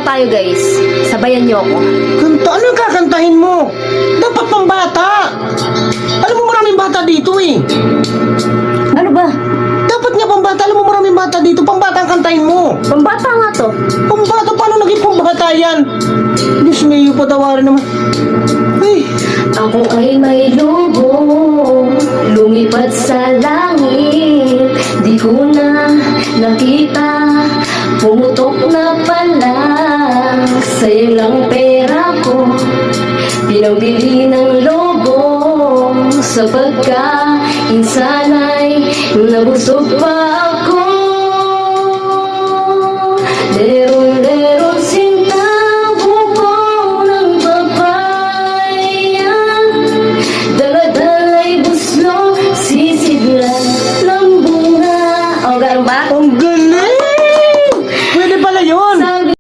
tayo guys. Sabayan niyo ako. Kanta? Ano yung kakantahin mo? Dapat pambata. Alam mo maraming bata dito eh. Ano ba? Dapat nga pambata. Alam mo maraming bata dito. Pambata ang kantahin mo. Pambata nga to. Pambata? Paano naging pambata yan? Diyos mayo, patawarin naman. Ay, Ako ay may lobo, lumipad sa langit. Di ko na nakita, pumutok na pala. Sayang lang pera ko, pinambili ng lobo. Sa pagkain sana'y nabusog pa ako.